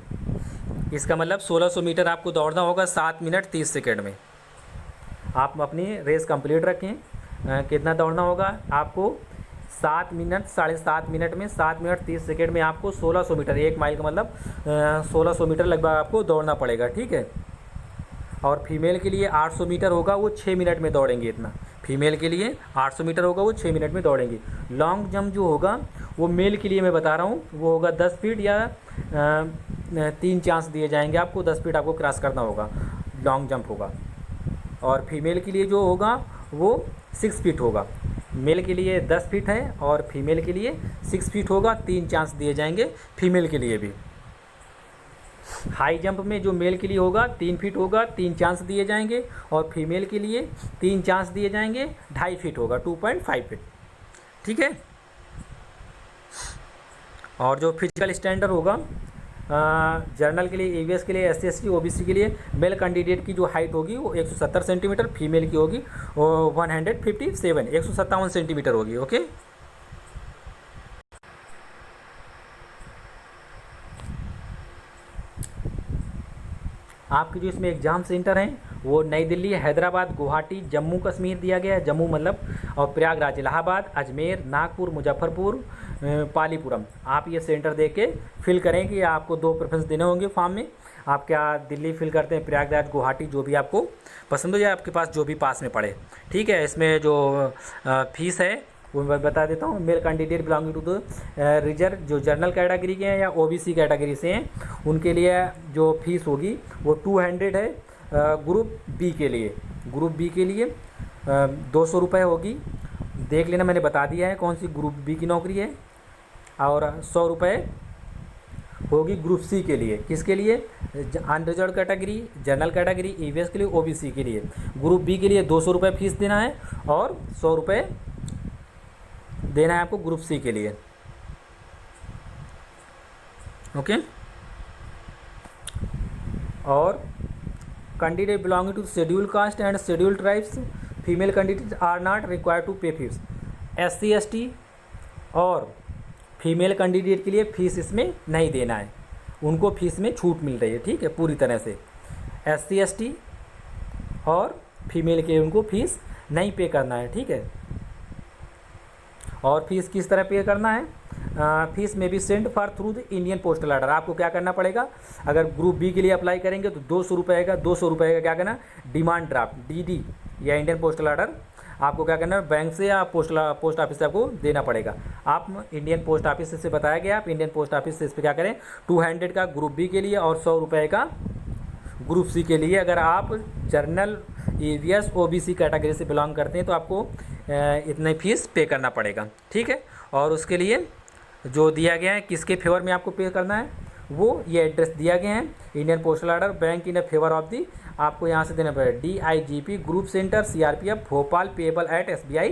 इसका मतलब 1600 मीटर आपको दौड़ना होगा 7 मिनट 30 सेकेंड में। आप अपनी रेस कंप्लीट रखें, कितना दौड़ना होगा आपको 7 मिनट 7.5 मिनट में 7 मिनट 30 सेकेंड में आपको 1600 मीटर, 1 माइल का मतलब 1600 मीटर लगभग आपको दौड़ना पड़ेगा, ठीक है। और फीमेल के लिए 800 मीटर होगा, वो 6 मिनट में दौड़ेंगे इतना। फीमेल के लिए 800 मीटर होगा, वो 6 मिनट में दौड़ेंगे। लॉन्ग जंप जो होगा वो मेल के लिए मैं बता रहा हूँ, वो होगा 10 फीट या 3 चांस दिए जाएंगे आपको, 10 फीट आपको क्रॉस करना होगा, लॉन्ग जंप होगा। और फीमेल के लिए जो होगा वो 6 फीट होगा, मेल के लिए 10 फीट है और फीमेल के लिए 6 फीट होगा, 3 चांस दिए जाएंगे फीमेल के लिए भी। हाई जंप में जो मेल के लिए होगा 3 फीट होगा, 3 चांस दिए जाएंगे, और फीमेल के लिए 3 चांस दिए जाएंगे, 2.5 फीट होगा, 2.5 फीट, ठीक है। और जो फिजिकल स्टैंडर्ड होगा जर्नल के लिए, ईवीएस के लिए, एससी एसटी ओबीसी के लिए मेल कैंडिडेट की जो हाइट होगी वो 170 सेंटीमीटर, फीमेल की होगी 157 सेंटीमीटर होगी, ओके। आपके जो इसमें एग्ज़ाम सेंटर हैं वो नई दिल्ली, हैदराबाद, गुवाहाटी, जम्मू कश्मीर दिया गया है, जम्मू मतलब, और प्रयागराज, इलाहाबाद, अजमेर, नागपुर, मुजफ्फरपुर, पालीपुरम। आप ये सेंटर दे के फिल करें कि आपको 2 प्रेफरेंस देने होंगे फॉर्म में। आप क्या दिल्ली फिल करते हैं, प्रयागराज, गुवाहाटी, जो भी आपको पसंद हो जाए, आपके पास जो भी पास में पड़े, ठीक है। इसमें जो फीस है वो मैं बता देता हूँ। Male candidate belonging to the reserve, जो जनरल कैटेगरी के हैं या ओबीसी कैटेगरी से हैं, उनके लिए जो फीस होगी वो 200 है। ग्रुप बी के लिए, ग्रुप बी के लिए 200 रुपये होगी, देख लेना, मैंने बता दिया है कौन सी ग्रुप बी की नौकरी है। और 100 रुपये होगी ग्रुप सी के लिए, किसके लिए, unreserve category, general category, EVS के लिए, ओबीसी के लिए। ग्रुप बी के लिए 200 रुपये फीस देना है, और 100 रुपये देना है आपको ग्रुप सी के लिए, ओके। और candidate belonging to schedule caste and schedule tribes, female candidate are not required to pay fees. SC ST और फीमेल कैंडिडेट के लिए फ़ीस इसमें नहीं देना है, उनको फीस में छूट मिल रही है, ठीक है, पूरी तरह से। एससी एसटी और फीमेल के उनको फीस नहीं पे करना है, ठीक है। और फीस किस तरह पे करना है, फीस में भी send for through the Indian postal order. आपको क्या करना पड़ेगा, अगर ग्रुप बी के लिए अप्लाई करेंगे तो 200 रुपये का क्या करना, डिमांड ड्राफ्ट डीडी या इंडियन पोस्टल ऑर्डर आपको क्या करना है, बैंक से या पोस्ट ऑफिस से आपको देना पड़ेगा। आप इंडियन पोस्ट ऑफिस से बताया गया, आप इंडियन पोस्ट ऑफिस से इस पर क्या करें, 200 का ग्रुप बी के लिए और 100 रुपये का ग्रुप सी के लिए। अगर आप जर्नल, ईवीएस, ओबीसी कैटेगरी से बिलोंग करते हैं तो आपको इतनी फ़ीस पे करना पड़ेगा, ठीक है। और उसके लिए जो दिया गया है किसके फेवर में आपको पे करना है, वो ये एड्रेस दिया गया है। Indian postal order bank in favour of the, आपको यहाँ से देना पड़ेगा DIGP group centre CRPF Bhopal payable eight SBI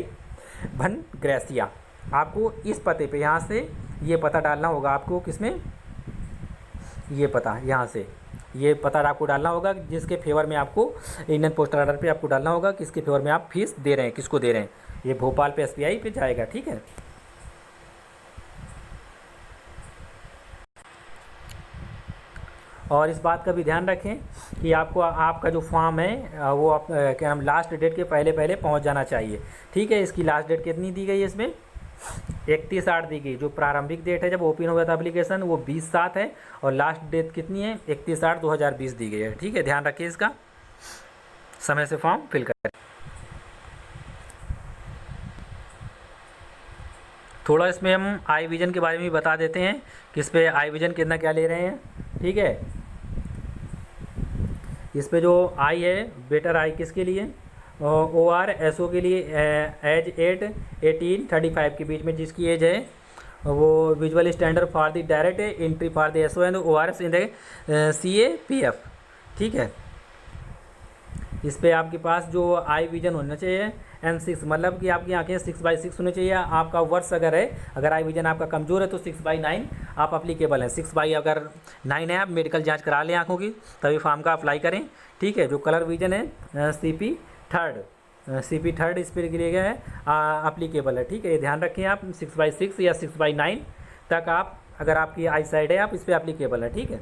भन ग्रेसिया। आपको इस पते पे यहाँ से ये पता डालना होगा आपको, किसमें, ये पता यहाँ से ये पता आपको डालना होगा जिसके फेवर में आपको इंडियन पोस्टल ऑर्डर पे आपको डालना होगा किसके फेवर में आप फीस दे रहे हैं, किसको दे रहे हैं। ये भोपाल पे SBI पे जाएगा, ठीक है। और इस बात का भी ध्यान रखें कि आपको आपका जो फॉर्म है वो आप क्या हम लास्ट डेट के पहले पहले पहुंच जाना चाहिए, ठीक है। इसकी लास्ट डेट कितनी दी गई है, इसमें 31/8 दी गई। जो प्रारंभिक डेट है जब ओपन हो गया था एप्लीकेशन वो 20/7 है, और लास्ट डेट कितनी है 31/8/2020 दी गई है, ठीक है। ध्यान रखिए इसका, समय से फॉर्म फिल करें। थोड़ा इसमें हम आई विजन के बारे में भी बता देते हैं कि इस पर आई विजन कितना क्या ले रहे हैं, ठीक है। इस पे जो आई है बेटर आई किसके लिए, ORSO के लिए एज 18-35 के बीच में जिसकी एज है वो visual standard for the direct entry for the SO and ORS in the CAPF, ठीक है। इस पे आपके पास जो आई विजन होना चाहिए M6, मतलब कि आपकी आंखें 6/6 होनी चाहिए। आपका वर्ष अगर है, अगर आई विजन आपका कमज़ोर है तो 6/9 आप अप्लीकेबल हैं। 6/9 है, आप मेडिकल जांच करा लें आंखों की, तभी फॉर्म का अप्लाई करें, ठीक है। जो कलर विजन है CP थर्ड इस पर लिए गया है अप्लीकेबल है, ठीक है। ये ध्यान रखें आप 6/6 या 6/9 तक आप, अगर आपकी आई साइड है आप इस पर अप्लीकेबल है, ठीक है।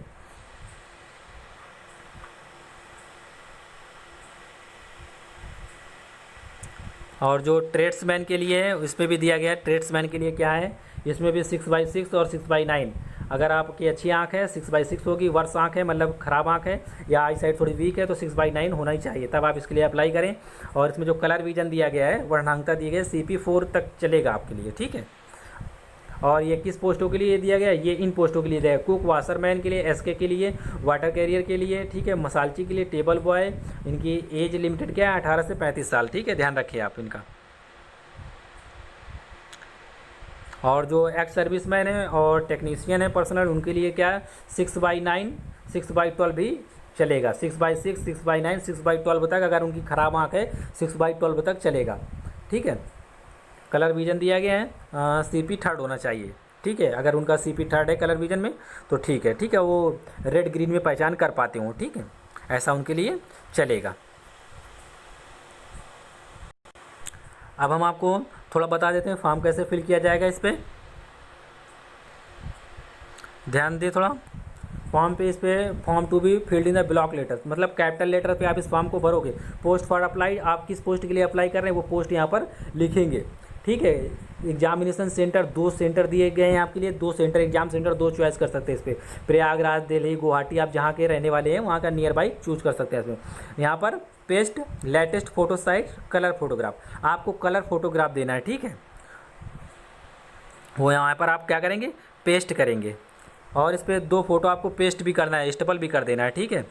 और जो ट्रेड्समैन के लिए है इसमें भी दिया गया है, ट्रेड्समैन के लिए क्या है, इसमें भी 6/6 और 6/9। अगर आपकी अच्छी आंख है 6/6 होगी, वर्ष आंख है मतलब ख़राब आंख है या आई साइड थोड़ी वीक है तो 6/9 होना ही चाहिए, तब आप इसके लिए अप्लाई करें। और इसमें जो कलर विजन दिया गया है वर्णांकता दी गई है CP4 तक चलेगा आपके लिए, ठीक है। और ये किस पोस्टों के लिए दिया गया है, ये इन पोस्टों के लिए दिया है, कुक वाशरमैन के लिए, SK के लिए, वाटर कैरियर के लिए, ठीक है, मसालची के लिए, टेबल बॉय। इनकी एज लिमिटेड क्या है 18 से 35 साल, ठीक है। ध्यान रखिए आप इनका। और जो एक्स सर्विसमैन है और टेक्नीशियन है पर्सनल, उनके लिए क्या है 6/9 6/12 भी चलेगा। 6/6 6/9 6/12 तक अगर उनकी ख़राब आँख है 6/12 तक चलेगा, ठीक है। कलर विजन दिया गया है CP थर्ड होना चाहिए, ठीक है। अगर उनका CP थर्ड है कलर विजन में तो ठीक है, ठीक है, वो रेड ग्रीन में पहचान कर पाते हो, ठीक है, ऐसा उनके लिए चलेगा। अब हम आपको थोड़ा बता देते हैं फॉर्म कैसे फिल किया जाएगा। इस पर ध्यान दें थोड़ा, फॉर्म पे, इस पे form to be filled in the block letter, मतलब कैपिटल लेटर पे आप इस फॉर्म को भरोगे। पोस्ट फॉर अप्लाई, आप किस पोस्ट के लिए अप्लाई कर रहे हैं वो पोस्ट यहाँ पर लिखेंगे, ठीक है। एग्जामिनेशन सेंटर 2 सेंटर दिए गए हैं आपके लिए, 2 सेंटर, एग्जाम सेंटर 2 चॉइस कर सकते हैं इस पर। प्रयागराज, दिल्ली, गुवाहाटी, आप जहाँ के रहने वाले हैं वहाँ का नियर बाई चूज कर सकते हैं इसमें। यहाँ पर paste latest photo site colour photograph, आपको कलर फोटोग्राफ देना है, ठीक है। वो यहाँ पर आप क्या करेंगे, पेस्ट करेंगे, और इस पर 2 फोटो आपको पेस्ट भी करना है, स्टेपल भी कर देना है, ठीक है।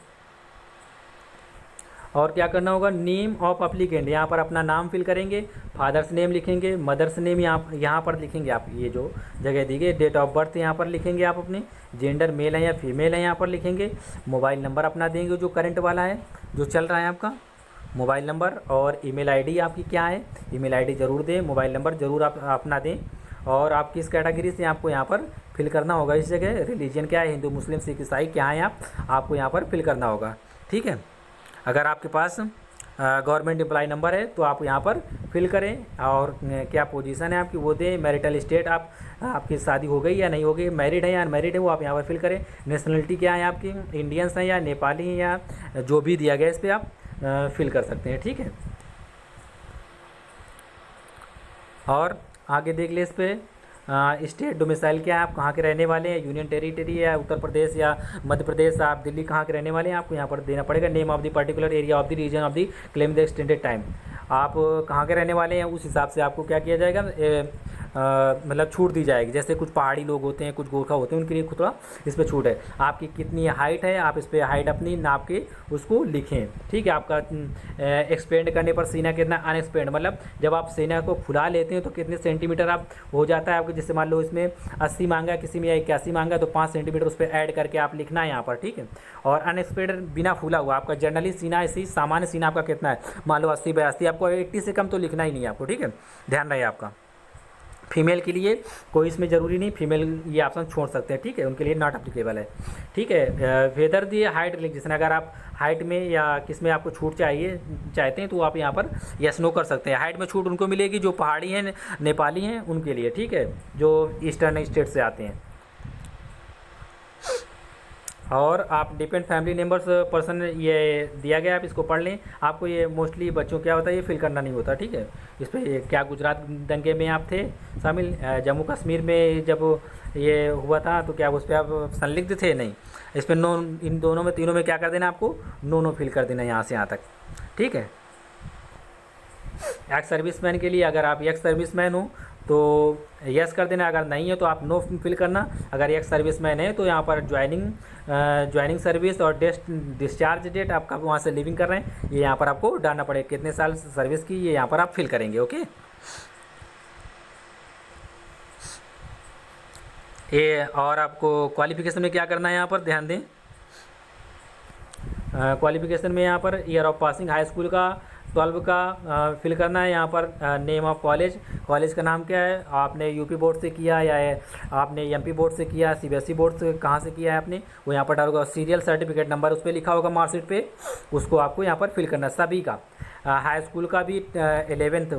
और क्या करना होगा, नेम ऑफ अप्लीकेंट, यहाँ पर अपना नाम फिल करेंगे, फादर्स नेम लिखेंगे, मदर्स नेम यहाँ पर लिखेंगे आप, ये जो जगह दी गई, डेट ऑफ बर्थ यहाँ पर लिखेंगे आप अपने, जेंडर मेल है या फीमेल है यहाँ पर लिखेंगे, मोबाइल नंबर अपना देंगे जो करंट वाला है जो चल रहा है आपका मोबाइल नंबर, और ईमेल आईडी आपकी क्या है, ईमेल आईडी ज़रूर दें, मोबाइल नंबर ज़रूर आप अपना दें। और आप किस कैटेगरी से आपको यहाँ पर फिल करना होगा, इस जगह रिलीजन क्या है, हिंदू मुस्लिम सिख ईसाई क्या है आपको यहाँ पर फिल करना होगा, ठीक है। अगर आपके पास गवर्नमेंट एम्प्लॉय नंबर है तो आप यहाँ पर फिल करें, और क्या पोजीशन है आपकी वो दें, मैरिटल स्टेट आपकी शादी हो गई या नहीं हो गई, मैरिड है या अनमैरिड है वो आप यहाँ पर फिल करें, नेशनलिटी क्या है आपकी, इंडियंस हैं या नेपाली हैं या जो भी दिया गया इस पर आप फिल कर सकते हैं, ठीक है। और आगे देख ले इस पर स्टेट डोमिसाइल क्या है, आप कहाँ के रहने वाले हैं, यूनियन टेरिटरी या उत्तर प्रदेश या मध्य प्रदेश, आप दिल्ली कहाँ के रहने वाले हैं आपको यहाँ पर देना पड़ेगा। Name of the particular area of the region of the claim the extended time, आप कहाँ के रहने वाले हैं उस हिसाब से आपको क्या किया जाएगा, मतलब छूट दी जाएगी। जैसे कुछ पहाड़ी लोग होते हैं, कुछ गोरखा होते हैं, उनके लिए थोड़ा इस पर छूट है। आपकी कितनी हाइट है, आप इस पर हाइट अपनी नाप के उसको लिखें, ठीक है। आपका एक्सपेंड करने पर सीना कितना, अनएक्सपेंड मतलब जब आप सीना को फुला लेते हैं तो कितने सेंटीमीटर आप हो जाता है आपको। जैसे मान लो इसमें 80 मांगा, किसी में 81 मांगा, तो 5 सेंटीमीटर उस पर ऐड करके आप लिखना है यहाँ पर, ठीक है। और अनएक्सपेंड बिना फूला हुआ आपका जनरली सीना, ऐसे ही सामान्य सीना आपका कितना है, मान लो 80/80, आपको 80 से कम तो लिखना ही नहीं है आपको, ठीक है, ध्यान रहे आपका। फीमेल के लिए कोई इसमें ज़रूरी नहीं, फीमेल ये ऑप्शन छोड़ सकते हैं, ठीक है, उनके लिए नॉट अप्लीकेबल है, ठीक है। वेदर दिए हाइट रिलैक्सेशन, अगर आप हाइट में या किस में आपको छूट चाहते हैं तो आप यहाँ पर यस नो कर सकते हैं। हाइट में छूट उनको मिलेगी जो पहाड़ी हैं, नेपाली हैं, उनके लिए, ठीक है, जो ईस्टर्न स्टेट से आते हैं। और आप डिपेंड फैमिली मेम्बर्स पर्सन ये दिया गया, आप इसको पढ़ लें। आपको ये मोस्टली बच्चों क्या होता है, ये फिल करना नहीं होता, ठीक है। इस पर क्या गुजरात दंगे में आप थे शामिल, जम्मू कश्मीर में जब ये हुआ था तो क्या उस पर आप संलिग्ध थे, नहीं। इस पर नो, इन दोनों में तीनों में क्या कर देना, आपको नो नो फिल कर देना यहाँ से यहाँ तक, ठीक है। एक्स सर्विसमैन के लिए, अगर आप एक्स सर्विसमैन हो तो यस कर देना, अगर नहीं है तो आप नो फिल करना। अगर एक्स सर्विसमैन है तो यहाँ पर ज्वाइनिंग सर्विस और डिस्चार्ज डेट आपका वहाँ से लिविंग कर रहे हैं, ये यहाँ पर आपको डालना पड़ेगा, कितने साल सर्विस की, ये यहाँ पर आप फिल करेंगे, ओके। ये और आपको क्वालिफिकेशन में क्या करना है, यहाँ पर ध्यान दें। क्वालिफिकेशन में यहाँ per year of passing high school का 12 का फिल करना है। यहाँ पर नेम ऑफ कॉलेज का नाम क्या है, आपने यूपी बोर्ड से किया या आपने एमपी बोर्ड से किया, सीबीएसई बोर्ड से कहाँ से किया है आपने, वो यहाँ पर डालोगे। सीरियल सर्टिफिकेट नंबर उस पर लिखा होगा मार्कशीट पे, उसको आपको यहाँ पर फिल करना है सभी का। हाई स्कूल का भी 11th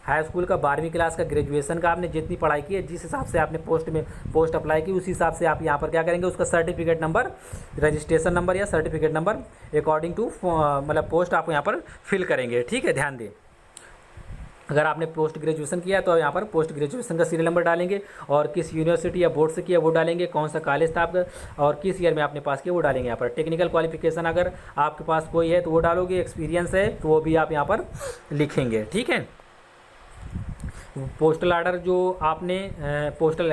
हाई स्कूल का 12वीं क्लास का, ग्रेजुएशन का आपने जितनी पढ़ाई की है, जिस हिसाब से आपने पोस्ट अप्लाई की, उस हिसाब से आप यहाँ पर क्या करेंगे, उसका सर्टिफिकेट नंबर, रजिस्ट्रेशन नंबर या सर्टिफिकेट नंबर अकॉर्डिंग टू मतलब पोस्ट आप यहाँ पर फिल करेंगे, ठीक है, ध्यान दें। अगर आपने पोस्ट ग्रेजुएशन किया तो यहाँ पर पोस्ट ग्रेजुएशन का सीरियल नंबर डालेंगे, और किस यूनिवर्सिटी या बोर्ड से किया वो डालेंगे, कौन सा कॉलेज था आपका और किस ईयर में आपने पास किया वो डालेंगे। यहाँ पर टेक्निकल क्वालिफिकेशन अगर आपके पास कोई है तो वो डालोगे, एक्सपीरियंस है तो वो भी आप यहाँ पर लिखेंगे, ठीक है। पोस्टल आर्डर जो आपने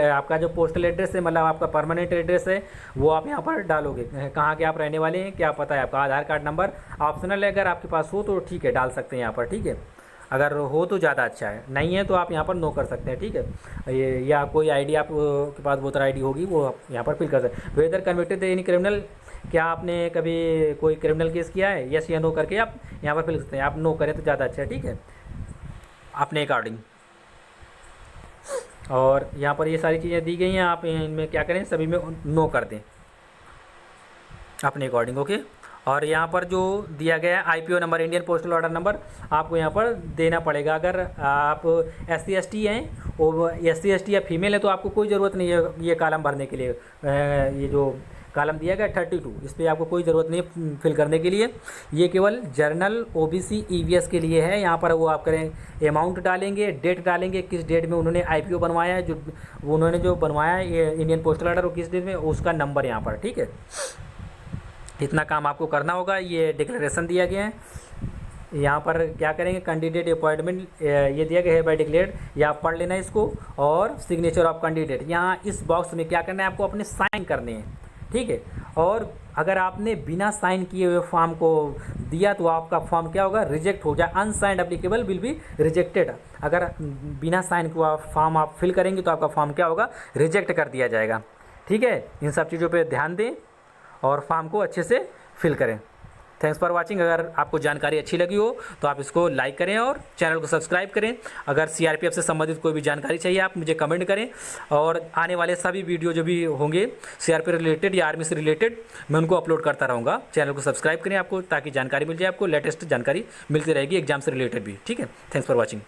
आपका जो पोस्टल एड्रेस है, मतलब आपका परमानेंट एड्रेस है, वो आप यहाँ पर डालोगे, कहाँ के आप रहने वाले हैं, क्या पता है आपका, आधार कार्ड नंबर ऑप्शनल है, अगर आपके पास हो तो ठीक है डाल सकते हैं यहाँ पर, ठीक है। अगर हो तो ज़्यादा अच्छा है, नहीं है तो आप यहाँ पर नो कर सकते हैं, ठीक है। ये या कोई आईडी आप के पास वोटर आईडी होगी वो आप यहाँ पर फिल कर सकते हैं। वेदर कन्विक्टेड एनी क्रिमिनल, क्या आपने कभी कोई क्रिमिनल केस किया है, यस या नो करके आप यहाँ पर फिल कर सकते हैं। आप नो करें तो ज़्यादा अच्छा है, ठीक है, अपने अकॉर्डिंग। और यहाँ पर ये सारी चीज़ें दी गई हैं, आप इनमें क्या करें, सभी में नो कर दें अपने अकॉर्डिंग, ओके। और यहाँ पर जो दिया गया है IPO number, Indian postal order number, आपको यहाँ पर देना पड़ेगा। अगर आप SC/ST हैं, और SC/ST या फीमेल है तो आपको कोई ज़रूरत नहीं है ये कॉलम भरने के लिए। ये जो कॉलम दिया गया 32, इस पर आपको कोई ज़रूरत नहीं है फिल करने के लिए, ये केवल जर्नल OBC EVS के लिए है। यहाँ पर वो आप करें अमाउंट डालेंगे, डेट डालेंगे, किस डेट में उन्होंने IPO बनवाया है, जो उन्होंने जो बनवाया है ये इंडियन पोस्टल ऑर्डर, और किस डेट में, उसका नंबर यहाँ पर, ठीक है। इतना काम आपको करना होगा। ये डिक्लेरेशन दिया गया है, यहाँ पर क्या करेंगे, कैंडिडेट अपॉइंटमेंट ये दिया गया है बाय डिक्लेयर्ड, या आप पढ़ लेना इसको। और सिग्नेचर ऑफ कैंडिडेट, यहाँ इस बॉक्स में क्या करना है, आपको अपने साइन करने हैं, ठीक है। और अगर आपने बिना साइन किए हुए फॉर्म को दिया तो आपका फॉर्म क्या होगा, रिजेक्ट हो जाए, unsigned applicable will be rejected. अगर बिना साइन को फॉर्म आप फिल करेंगे तो आपका फॉर्म क्या होगा, रिजेक्ट कर दिया जाएगा, ठीक है। इन सब चीज़ों पे ध्यान दें और फॉर्म को अच्छे से फिल करें। Thanks for watching. अगर आपको जानकारी अच्छी लगी हो तो आप इसको लाइक करें और चैनल को सब्सक्राइब करें। अगर CRPF से संबंधित कोई भी जानकारी चाहिए आप मुझे कमेंट करें, और आने वाले सभी वीडियो जो भी होंगे CRPF रिलेटेड या आर्मी से रिलेटेड मैं उनको अपलोड करता रहूँगा। चैनल को सब्सक्राइब करें आपको, ताकि जानकारी मिल जाए, आपको लेटेस्ट जानकारी मिलती रहेगी एग्जाम से रिलेटेड भी, ठीक है। Thanks for watching.